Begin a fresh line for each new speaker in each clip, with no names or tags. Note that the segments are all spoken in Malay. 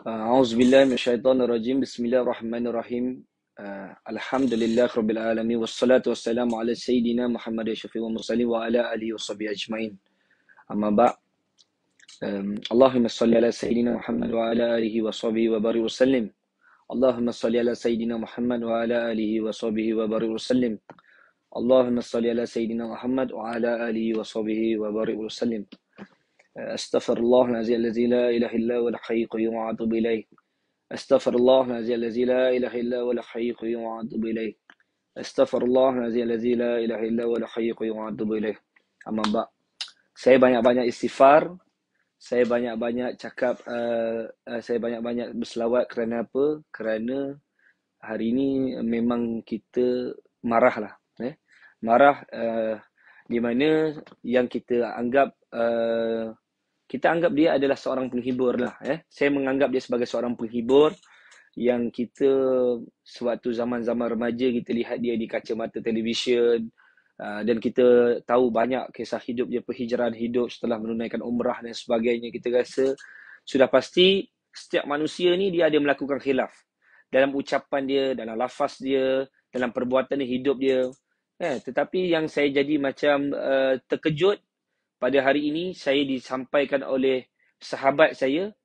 A'udzubillahi minasyaitonirrajim. Bismillahirrahmanirrahim. Alhamdulillah rabbil alamin wassalatu wassalamu ala sayyidina Muhammad syafi'il mursalin wa ala alihi washabihi ajmain. Amma ba'. Allahumma salli ala sayyidina Muhammad wa ala alihi washabihi wa barik wasallim. Allahumma salli ala sayyidina Muhammad wa ala alihi washabihi wa barik wasallim. Allahumma salli ala sayyidina Muhammad wa ala alihi washabihi wa barik wasallim. Astaghfirullahaladzim allazi la ilaha illa huwal hayyul qayyum wa atubu ilaih. Astaghfirullahaladzim allazi la ilaha illa huwal hayyul qayyum wa atubu ilaih. Astaghfirullahaladzim allazi la ilaha illa huwal hayyul qayyum wa atubu ilaih. Amma ba'. Saya banyak-banyak istighfar, saya banyak-banyak cakap, saya banyak-banyak berselawat kerana apa? Kerana hari ini memang kita marah lah. Marah di mana yang kita anggap dia adalah seorang penghibur lah. Saya menganggap dia sebagai seorang penghibur yang kita sewaktu zaman-zaman remaja kita lihat dia di kacamata televisyen, dan kita tahu banyak kisah hidup dia, perhijrahan hidup setelah menunaikan umrah dan sebagainya. Kita rasa sudah pasti setiap manusia ni dia ada melakukan khilaf dalam ucapan dia, dalam lafaz dia, dalam perbuatan dia, hidup dia. Tetapi yang saya jadi macam terkejut pada hari ini, saya disampaikan oleh sahabat saya,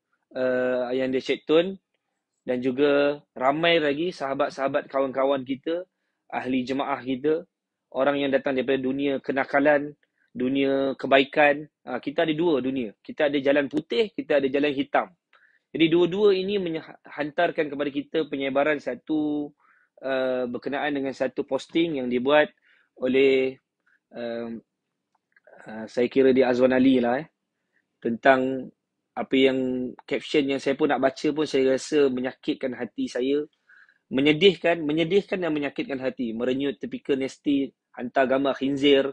yang dia Syed Tun, dan juga ramai lagi sahabat-sahabat kawan-kawan kita, ahli jemaah kita, orang yang datang daripada dunia kenakalan, dunia kebaikan. Kita ada dua dunia. Kita ada jalan putih, kita ada jalan hitam. Jadi dua-dua ini hantarkan kepada kita penyebaran satu berkenaan dengan satu posting yang dibuat oleh saya kira dia Azwan Ali lah, tentang apa yang caption yang saya pun nak baca pun saya rasa menyakitkan hati saya, menyedihkan dan menyakitkan hati. Merenyut tipikal nasty, hantar gambar khinzir,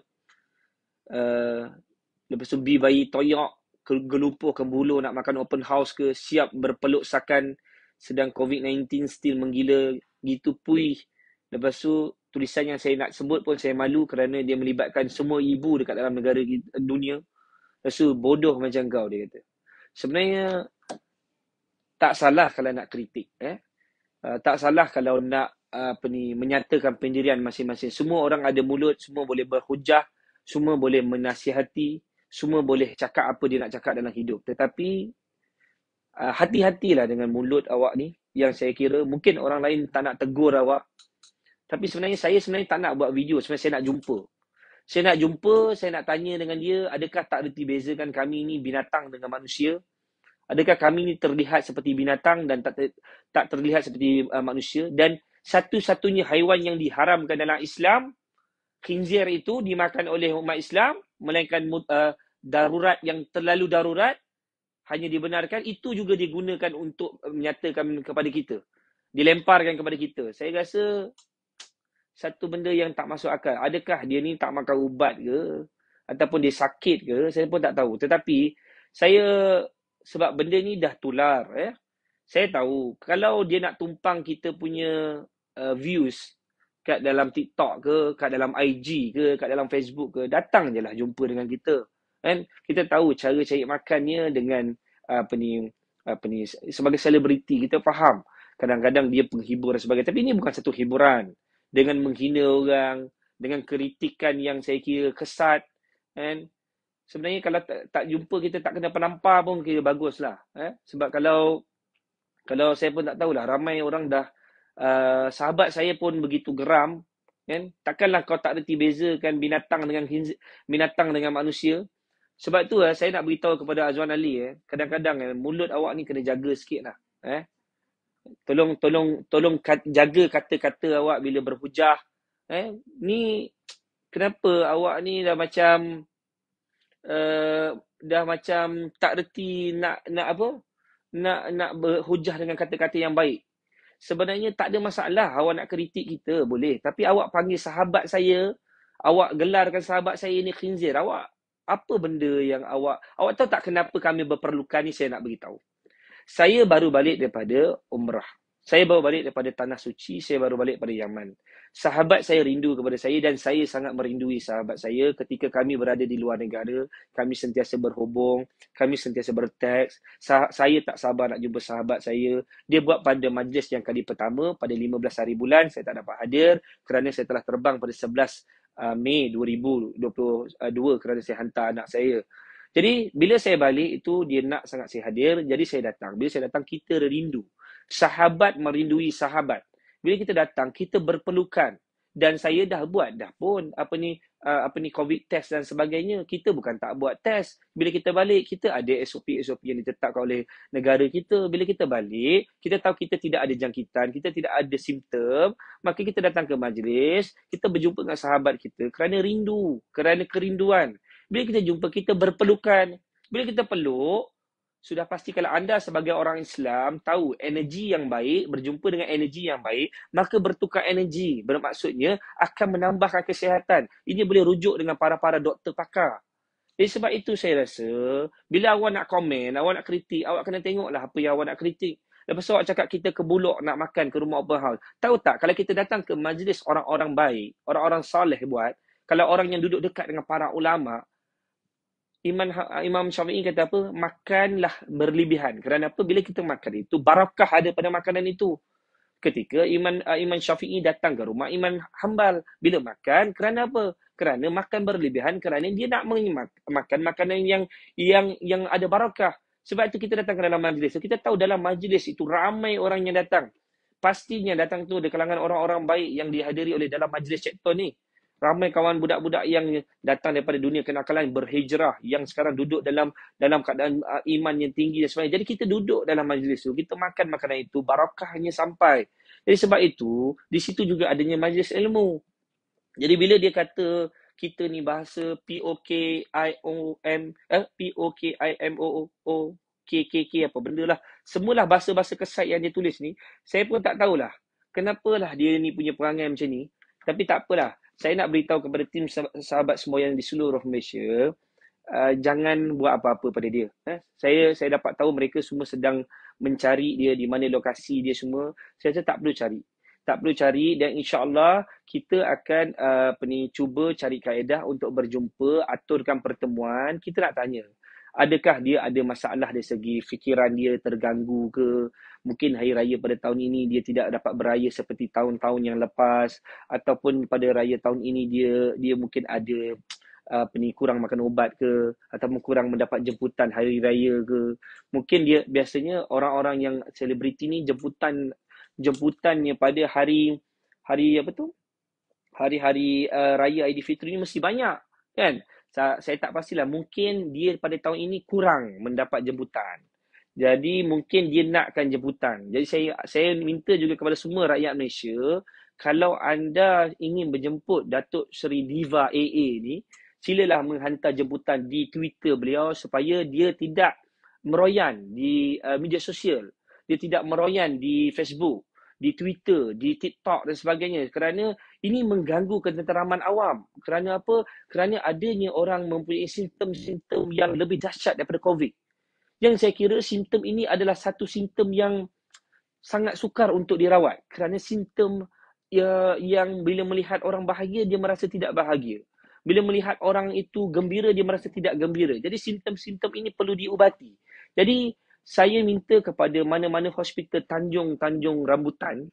lepas tu bayi toyok gelupuhkan bulu nak makan open house ke, siap berpeluk sakan sedang COVID-19 still menggila gitu puih. Lepas tu tulisan yang saya nak sebut pun saya malu kerana dia melibatkan semua ibu dekat dalam negara dunia. Lepas tu bodoh macam kau, dia kata. Sebenarnya tak salah kalau nak kritik, tak salah kalau nak menyatakan pendirian masing-masing. Semua orang ada mulut, semua boleh berhujah, semua boleh menasihati, semua boleh cakap apa dia nak cakap dalam hidup. Tetapi hati-hatilah dengan mulut awak ni, yang saya kira mungkin orang lain tak nak tegur awak. Tapi saya sebenarnya tak nak buat video, sebenarnya saya nak jumpa. Saya nak tanya dengan dia, adakah tak reti bezakan kami ni binatang dengan manusia? Adakah kami ni terlihat seperti binatang dan tak terlihat seperti manusia? Dan satu-satunya haiwan yang diharamkan dalam Islam, khinzir itu dimakan oleh umat Islam, melainkan darurat yang terlalu darurat, hanya dibenarkan, itu juga digunakan untuk menyatakan kepada kita, dilemparkan kepada kita. Saya rasa satu benda yang tak masuk akal. Adakah dia ni tak makan ubat ke? Ataupun dia sakit ke? Saya pun tak tahu. Tetapi sebab benda ni dah tular, saya tahu kalau dia nak tumpang kita punya views kat dalam TikTok ke, kat dalam IG ke, kat dalam Facebook ke, datang je lah jumpa dengan kita. Kan? Kita tahu cara cari makannya dengan apa ni sebagai selebriti, kita faham. Kadang-kadang dia penghibur dan sebagainya. Tapi ini bukan satu hiburan. Dengan menghina orang, dengan kritikan yang saya kira kesat, kan? Sebenarnya kalau tak jumpa, kita tak kena penampar pun kira baguslah. Sebab kalau saya pun tak tahulah, ramai orang dah, sahabat saya pun begitu geram, kan? Takkanlah kau tak reti bezakan binatang dengan manusia. Sebab tu saya nak beritahu kepada Azwan Ali, kadang-kadang mulut awak ni kena jaga sikit lah. Tolong jaga kata-kata awak bila berhujah. Ni kenapa awak ni dah macam tak reti nak berhujah dengan kata-kata yang baik. Sebenarnya tak ada masalah awak nak kritik kita, boleh. Tapi awak panggil sahabat saya, awak gelarkan sahabat saya ni khinzir. Awak apa benda yang awak tahu tak kenapa kami berperlukan ni? Saya nak beritahu. Saya baru balik daripada umrah. Saya baru balik daripada Tanah Suci, saya baru balik pada Yaman. Sahabat saya rindu kepada saya dan saya sangat merindui sahabat saya ketika kami berada di luar negara. Kami sentiasa berhubung, kami sentiasa berteks. Saya tak sabar nak jumpa sahabat saya. Dia buat pada majlis yang kali pertama pada 15 hari bulan, saya tak dapat hadir kerana saya telah terbang pada 11 Mei 2022 kerana saya hantar anak saya. Jadi bila saya balik itu dia nak sangat saya hadir, jadi saya datang. Bila saya datang kita rindu. Sahabat merindui sahabat. Bila kita datang, kita berpelukan. Dan saya dah buat dah pun apa ni COVID test dan sebagainya. Kita bukan tak buat test. Bila kita balik, kita ada SOP yang ditetapkan oleh negara kita. Bila kita balik, kita tahu kita tidak ada jangkitan, kita tidak ada simptom, maka kita datang ke majlis, kita berjumpa dengan sahabat kita kerana rindu, kerana kerinduan. Bila kita jumpa, kita berpelukan. Bila kita peluk, sudah pasti kalau anda sebagai orang Islam tahu energi yang baik berjumpa dengan energi yang baik, maka bertukar energi. Bermaksudnya akan menambahkan kesihatan. Ini boleh rujuk dengan para-para doktor pakar. Jadi sebab itu saya rasa, bila awak nak komen, awak nak kritik, awak kena tengoklah apa yang awak nak kritik. Lepas tu awak cakap kita ke Bulok nak makan ke rumah open house. Tahu tak, kalau kita datang ke majlis orang-orang baik, orang-orang soleh buat, kalau orang yang duduk dekat dengan para ulama, Imam Syafi'i kata apa? Makanlah berlebihan. Kerana apa? Bila kita makan itu, barakah ada pada makanan itu. Ketika Imam Syafi'i datang ke rumah Imam Hambal. Bila makan, kerana apa? Kerana makan berlebihan, kerana dia nak makan makanan yang ada barakah. Sebab itu kita datang ke dalam majlis. Kita tahu dalam majlis itu ramai orang yang datang. Pastinya datang tu dari kalangan orang-orang baik yang dihadiri oleh dalam majlis Cekton ni. Ramai kawan budak-budak yang datang daripada dunia kenakalan berhijrah yang sekarang duduk dalam keadaan iman yang tinggi dan sebagainya. Jadi kita duduk dalam majlis itu, kita makan makanan itu, barakahnya sampai. Jadi sebab itu, di situ juga adanya majlis ilmu. Jadi bila dia kata kita ni bahasa POKIMOO apa benda lah. Semualah bahasa-bahasa kesat yang dia tulis ni. Saya pun tak tahulah. Kenapalah dia ni punya perangai macam ni. Tapi tak apalah. Saya nak beritahu kepada tim sahabat semua yang di seluruh Malaysia, jangan buat apa-apa pada dia. Saya dapat tahu mereka semua sedang mencari dia, di mana lokasi dia semua. Saya rasa tak perlu cari. Tak perlu cari dan insya-Allah kita akan cuba cari kaedah untuk berjumpa, aturkan pertemuan. Kita nak tanya, adakah dia ada masalah dari segi fikiran dia terganggu ke? Mungkin hari raya pada tahun ini dia tidak dapat beraya seperti tahun-tahun yang lepas, ataupun pada raya tahun ini dia mungkin ada kurang makan ubat ke, ataupun kurang mendapat jemputan hari raya ke. Mungkin dia biasanya orang-orang yang selebriti ni jemputannya pada hari apa tu? Hari-hari raya Aidilfitri ni mesti banyak, kan? Saya tak pastilah, mungkin dia pada tahun ini kurang mendapat jemputan. Jadi mungkin dia nakkan jemputan. Jadi saya minta juga kepada semua rakyat Malaysia, kalau anda ingin menjemput Datuk Seri Diva AA ni, silalah menghantar jemputan di Twitter beliau supaya dia tidak meroyan di media sosial. Dia tidak meroyan di Facebook, di Twitter, di TikTok dan sebagainya. Kerana ini mengganggu ketenteraman awam. Kerana apa? Kerana adanya orang mempunyai simptom-simptom yang lebih dahsyat daripada COVID. Yang saya kira simptom ini adalah satu simptom yang sangat sukar untuk dirawat. Kerana simptom yang bila melihat orang bahagia, dia merasa tidak bahagia. Bila melihat orang itu gembira, dia merasa tidak gembira. Jadi simptom-simptom ini perlu diubati. Jadi saya minta kepada mana-mana hospital Tanjung Rambutan,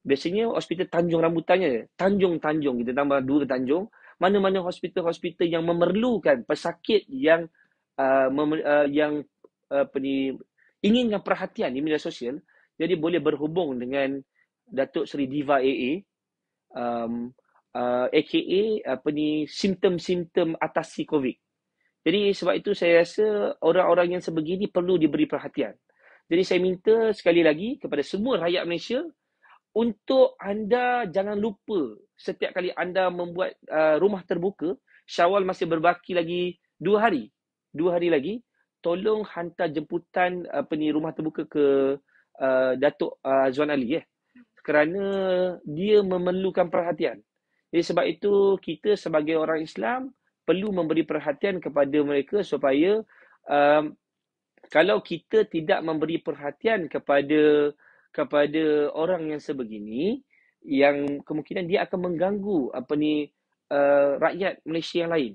biasanya hospital Tanjung Rambutannya, Tanjung kita tambah 2 Tanjung, mana-mana hospital-hospital yang memerlukan pesakit yang inginkan perhatian di media sosial, jadi boleh berhubung dengan Datuk Seri Diva AA, aka simptom-simptom atasi COVID. Jadi sebab itu saya rasa orang-orang yang sebegini perlu diberi perhatian. Jadi saya minta sekali lagi kepada semua rakyat Malaysia, untuk anda jangan lupa setiap kali anda membuat rumah terbuka, Syawal masih berbaki lagi 2 hari. 2 hari lagi, tolong hantar jemputan rumah terbuka ke Datuk Azwan Ali, kerana dia memerlukan perhatian. Jadi sebab itu kita sebagai orang Islam perlu memberi perhatian kepada mereka supaya kalau kita tidak memberi perhatian kepada kepada orang yang sebegini, yang kemungkinan dia akan mengganggu rakyat Malaysia yang lain.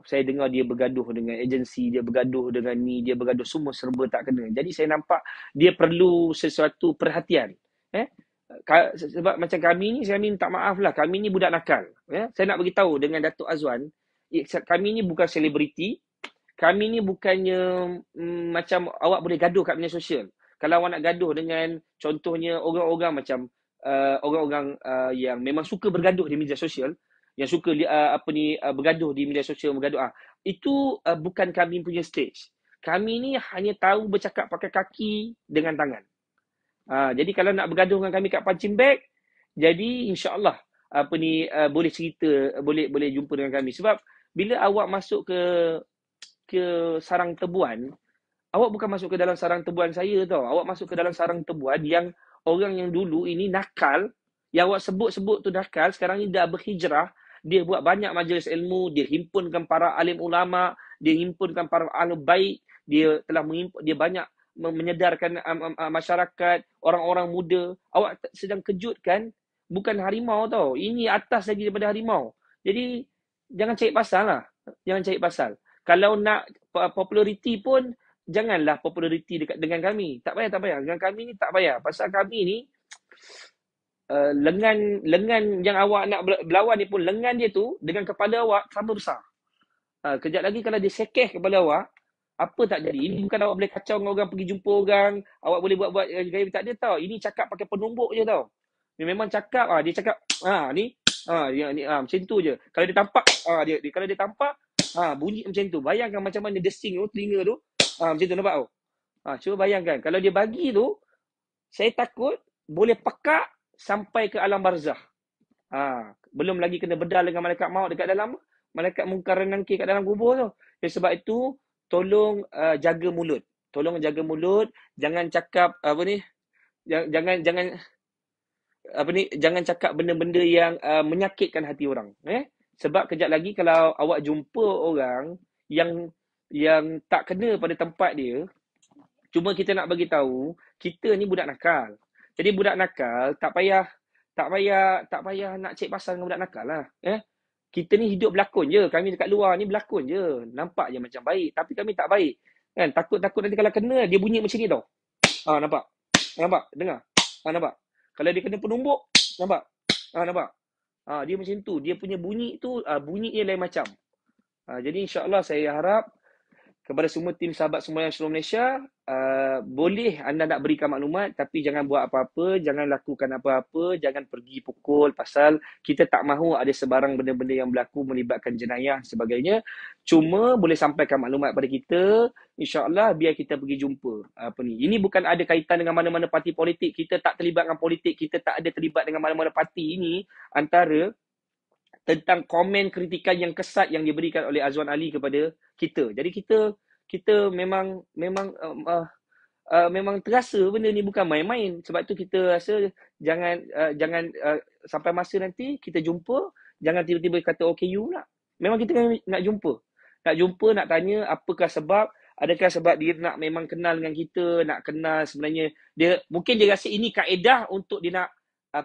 Saya dengar dia bergaduh dengan agensi, dia bergaduh dengan ni, dia bergaduh, semua serba tak kena. Jadi saya nampak dia perlu sesuatu perhatian. Sebab macam kami ni, saya minta maaf lah, kami ni budak nakal. Saya nak beritahu dengan Datuk Azwan, kami ni bukan selebriti, kami ni bukannya macam awak boleh gaduh kat media sosial. Kalau awak nak gaduh dengan contohnya orang-orang macam orang-orang yang memang suka bergaduh di media sosial, yang suka bergaduh di media sosial, bergaduh, itu bukan kami punya stage. Kami ni hanya tahu bercakap pakai kaki dengan tangan. Jadi kalau nak bergaduh dengan kami kat punching bag, jadi insya-Allah boleh cerita, boleh jumpa dengan kami. Sebab bila awak masuk ke sarang tebuan, awak bukan masuk ke dalam sarang tebuan saya tau. Awak masuk ke dalam sarang tebuan yang orang yang dulu ini nakal, yang awak sebut-sebut tu nakal, sekarang ni dah berhijrah, dia buat banyak majlis ilmu, dia himpunkan para alim ulama, dia himpunkan para ahli baik, dia telah dia banyak menyedarkan masyarakat, orang-orang muda. Awak sedang kejutkan, bukan harimau tau. Ini atas lagi daripada harimau. Jadi jangan cari pasal lah. Jangan cari pasal. Kalau nak populariti pun, janganlah populariti dekat dengan kami. Tak payah. Dengan kami ni tak payah. Pasal kami ni, lengan yang awak nak berlawan ni pun, lengan dia tu dengan kepala awak sama besar. Kejap lagi kalau dia sekeh kepala awak, apa tak jadi. Ini bukan awak boleh kacau dengan orang, pergi jumpa orang, awak boleh buat gaya, tak ada tau. Ini cakap pakai penumbuk je tau. Dia memang cakap, dia cakap, ni, macam tu je. Kalau dia tampak, kalau dia tampak, bunyi macam tu. Bayangkan macam mana desing tu, telinga tu. Macam tu, nampak tu? Cuba bayangkan. Kalau dia bagi tu, saya takut boleh pekak sampai ke alam barzah. Belum lagi kena bedal dengan malaikat maut dekat dalam, malaikat mungkar dan nakir kat dalam kubur tu. Sebab itu, tolong jaga mulut. Tolong jaga mulut. Jangan cakap, jangan cakap benda-benda yang menyakitkan hati orang. Sebab kejap lagi kalau awak jumpa orang yang tak kena pada tempat dia, cuma kita nak bagi tahu, kita ni budak nakal. Jadi budak nakal tak payah nak cek pasal dengan budak nakal lah. Kita ni hidup berlakon je. Kami dekat luar ni berlakon je. Nampak je macam baik, tapi kami tak baik. Kan? Takut nanti kalau kena, dia bunyi macam ni tau. Nampak? Dengar? Nampak? Kalau dia kena penumbuk, nampak? Nampak? Dia macam tu. Dia punya bunyi tu, bunyi dia lain macam. Jadi insya-Allah saya harap kepada semua tim sahabat semua yang seluruh Malaysia, boleh anda nak berikan maklumat, tapi jangan buat apa-apa, jangan lakukan apa-apa, jangan pergi pukul, pasal kita tak mahu ada sebarang benda-benda yang berlaku melibatkan jenayah dan sebagainya. Cuma boleh sampaikan maklumat pada kita, insya-Allah biar kita pergi jumpa. Ini bukan ada kaitan dengan mana-mana parti politik, kita tak terlibat dengan politik, kita tak ada terlibat dengan mana-mana parti. Ini antara tentang komen kritikan yang kesat yang diberikan oleh Azwan Ali kepada kita. Jadi kita memang terasa benda ni bukan main-main. Sebab tu kita rasa jangan sampai masa nanti kita jumpa, jangan tiba-tiba kata OKU pula. Memang kita nak jumpa. Nak tanya apakah sebab, adakah sebab dia nak memang kenal dengan kita, nak kenal sebenarnya mungkin dia rasa ini kaedah untuk dia nak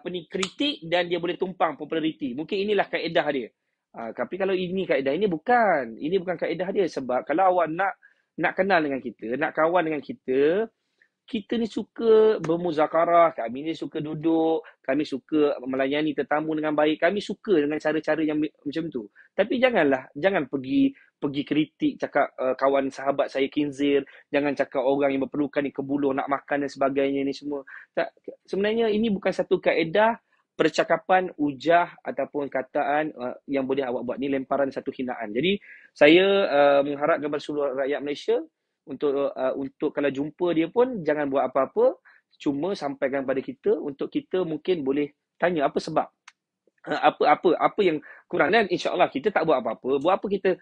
kritik dan dia boleh tumpang populariti. Mungkin inilah kaedah dia. Tapi kalau ini kaedah, ini bukan kaedah dia. Sebab kalau awak nak kenal dengan kita, nak kawan dengan kita ni suka bermuzakarah, kami ni suka duduk, kami suka melayani tetamu dengan baik, kami suka dengan cara-cara yang macam tu. Tapi jangan pergi kritik, cakap kawan sahabat saya khinzir, jangan cakap orang yang berpelukan ni kebuluh nak makan dan sebagainya ni semua. Sebenarnya ini bukan satu kaedah percakapan, ujah ataupun kataan yang boleh awak buat. Ni lemparan satu hinaan. Jadi saya mengharap kepada seluruh rakyat Malaysia untuk kalau jumpa dia pun jangan buat apa-apa, cuma sampaikan pada kita untuk kita mungkin boleh tanya apa sebab, apa yang kurang, dan insya-Allah kita tak buat apa-apa. Buat apa kita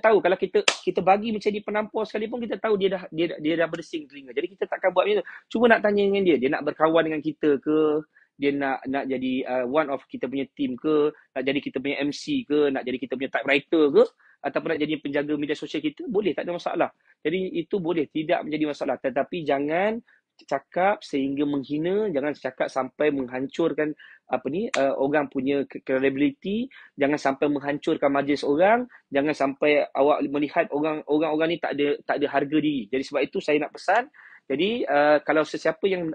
tahu kalau kita bagi menjadi penampor sekalipun, kita tahu dia dah bersing telinga. Jadi kita takkan buat macam tu. Cuba nak tanya dengan dia nak berkawan dengan kita ke, dia nak jadi one of kita punya team ke, nak jadi kita punya MC ke, nak jadi kita punya typewriter ke, ataupun nak jadi penjaga media sosial kita, boleh, tak ada masalah. Jadi itu boleh, tidak menjadi masalah. Tetapi jangan cakap sehingga menghina, jangan cakap sampai menghancurkan orang punya credibility, jangan sampai menghancurkan majlis orang, jangan sampai awak melihat orang ni tak ada harga diri. Jadi sebab itu saya nak pesan, jadi kalau sesiapa yang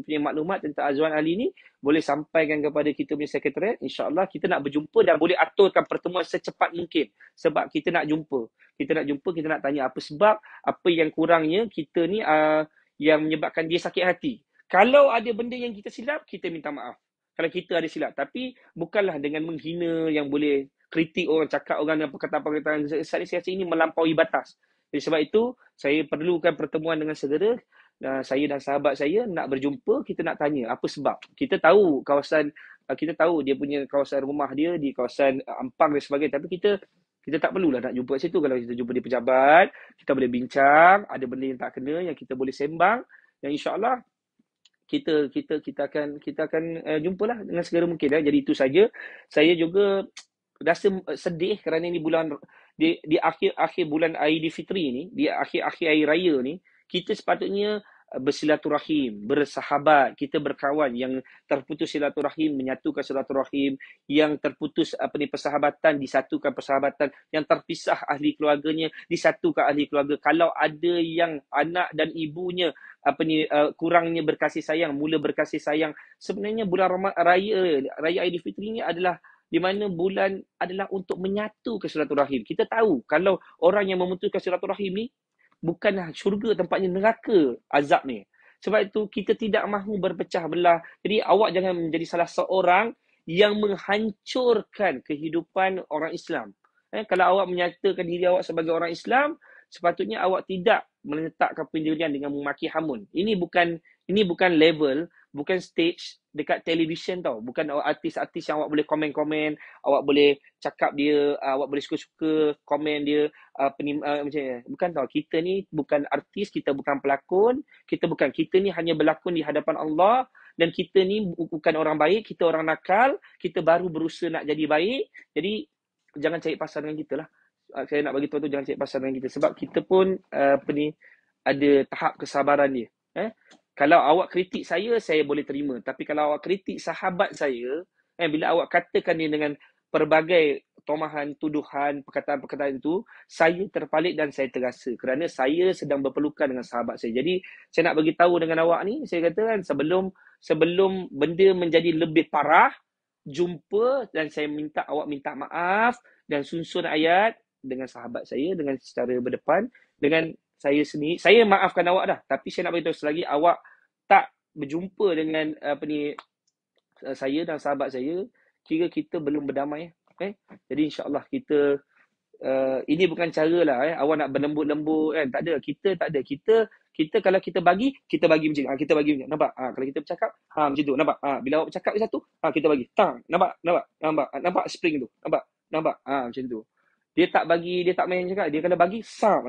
punya maklumat tentang Azwan Ali ni boleh sampaikan kepada kita punya sekretariat, insya-Allah kita nak berjumpa dan boleh aturkan pertemuan secepat mungkin sebab kita nak jumpa. Kita nak tanya apa sebab, apa yang kurangnya kita ni yang menyebabkan dia sakit hati. Kalau ada benda yang kita silap, kita minta maaf. Kalau kita ada silap. Tapi bukanlah dengan menghina yang boleh kritik orang, cakap orang dan perkataan-perkataan saya ini melampaui batas. Jadi sebab itu, saya perlukan pertemuan dengan segera. Saya dan sahabat saya nak berjumpa, kita nak tanya apa sebab. Kita tahu dia punya kawasan rumah dia di kawasan Ampang dan sebagainya. Tapi kita tak perlulah nak jumpa kat situ. Kalau kita jumpa di pejabat, kita boleh bincang, ada benda yang tak kena yang kita boleh sembang, dan insya-Allah kita akan jumpalah dengan segera mungkin. Jadi itu saja. Saya juga rasa sedih kerana ini bulan di akhir bulan Aidilfitri ni, di akhir hari raya ni, kita sepatutnya bersilaturahim, bersahabat, kita berkawan. Yang terputus silaturahim menyatukan silaturahim, yang terputus persahabatan disatukan persahabatan, yang terpisah ahli keluarganya disatukan ahli keluarga. Kalau ada yang anak dan ibunya kurangnya berkasih sayang, mula berkasih sayang, sebenarnya bulan raya Aidilfitri ni adalah di mana bulan adalah untuk menyatukan silaturahim. Kita tahu kalau orang yang memutuskan silaturahim ni bukanlah syurga, tempatnya neraka azab ni. Sebab itu kita tidak mahu berpecah belah. Jadi awak jangan menjadi salah seorang yang menghancurkan kehidupan orang Islam. Kalau awak menyatakan diri awak sebagai orang Islam, sepatutnya awak tidak meletakkan pendirian dengan memaki hamun. Ini bukan level, bukan stage dekat televisyen tau. Bukan artis-artis yang awak boleh komen-komen, awak boleh cakap dia, awak boleh suka-suka komen dia, macam ni. Bukan tau. Kita ni bukan artis, kita bukan pelakon, kita ni hanya berlakon di hadapan Allah, dan kita ni bukan orang baik, kita orang nakal, kita baru berusaha nak jadi baik. Jadi jangan cari pasal dengan kita lah. Saya nak bagi tahu tu, jangan cari pasal dengan kita, sebab kita pun ada tahap kesabaran dia. Kalau awak kritik saya boleh terima. Tapi kalau awak kritik sahabat saya, bila awak katakan dia dengan pelbagai tomahan, tuduhan, perkataan-perkataan itu, saya terpalit dan saya terasa kerana saya sedang berpelukan dengan sahabat saya. Jadi saya nak bagi tahu dengan awak ni, saya kata kan, sebelum benda menjadi lebih parah, jumpa dan saya minta awak minta maaf dan susun ayat dengan sahabat saya, dengan secara berdepan, dengan saya sendiri. Saya maafkan awak dah, tapi saya nak beritahu selagi awak tak berjumpa dengan saya dan sahabat saya, kira kita belum berdamai. Jadi insya-Allah kita ini bukan cara lah awak nak berlembut-lembut kan. Tak ada. Kita tak ada. Kita kalau kita bagi macam kita bagi macam. Nampak? Kalau kita bercakap macam tu. Nampak? Bila awak bercakap satu, kita bagi. Tang. Nampak spring tu. Nampak? Macam tu. Dia tak main cakap. Dia kalau bagi,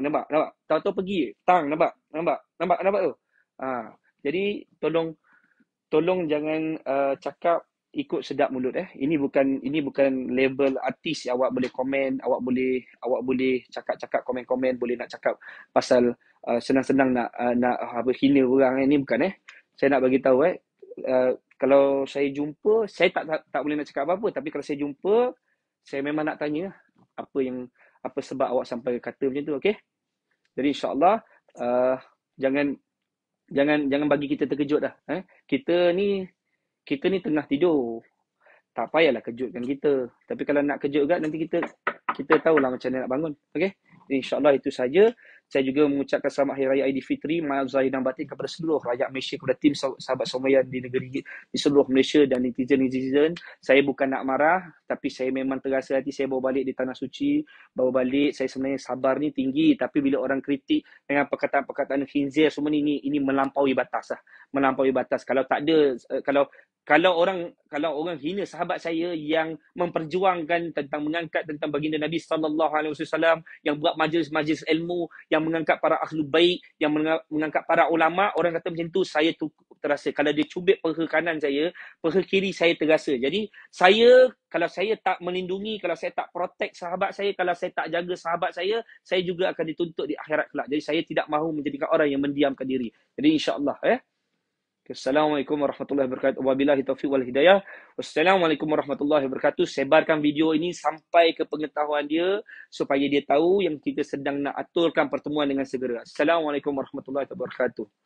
nampak? Tahu-tahu pergi. Tang, nampak tu. Jadi tolong jangan cakap ikut sedap mulut. Ini bukan level artis yang awak boleh komen, awak boleh cakap komen-komen, boleh nak cakap pasal senang-senang nak hina orang. Ini bukan. Saya nak bagi tahu kalau saya jumpa, saya tak boleh nak cakap apa-apa, tapi kalau saya jumpa, saya memang nak tanya apa sebab awak sampai kata macam tu, okey? Jadi insya-Allah jangan bagi kita terkejut dah. Kita ni tengah tidur. Tak payahlah kejutkan kita. Tapi kalau nak kejut nanti kita tahulah macam mana nak bangun. Okey? InsyaAllah itu saja. Saya juga mengucapkan selamat Hari Raya Aidilfitri, maaf zahir dan batin kepada seluruh rakyat Malaysia, kepada tim sahabat Somayan di negeri, di seluruh Malaysia dan netizen. Saya bukan nak marah, tapi saya memang terasa hati saya bawa balik di Tanah Suci. Bawa balik, saya sebenarnya sabar ni tinggi. Tapi bila orang kritik dengan perkataan-perkataan khinzir semua ni, ini melampaui batas lah. Melampaui batas. Kalau tak ada, kalau orang hina sahabat saya yang memperjuangkan tentang mengangkat tentang baginda Nabi SAW, yang buat majlis-majlis ilmu, yang mengangkat para ahlu baik, yang mengangkat para ulama, orang kata macam tu, saya tu terasa. Kalau dia cubit peha kanan saya, peha kiri saya terasa. Jadi kalau saya tak melindungi, kalau saya tak protect sahabat saya, kalau saya tak jaga sahabat saya juga akan dituntut di akhirat kelak. Jadi saya tidak mahu menjadikan orang yang mendiamkan diri. Jadi insya-Allah Assalamualaikum warahmatullahi wabarakatuh. Wabillahi taufiq wal hidayah. Wassalamualaikum warahmatullahi wabarakatuh. Sebarkan video ini sampai ke pengetahuan dia supaya dia tahu yang kita sedang nak aturkan pertemuan dengan segera. Assalamualaikum warahmatullahi wabarakatuh.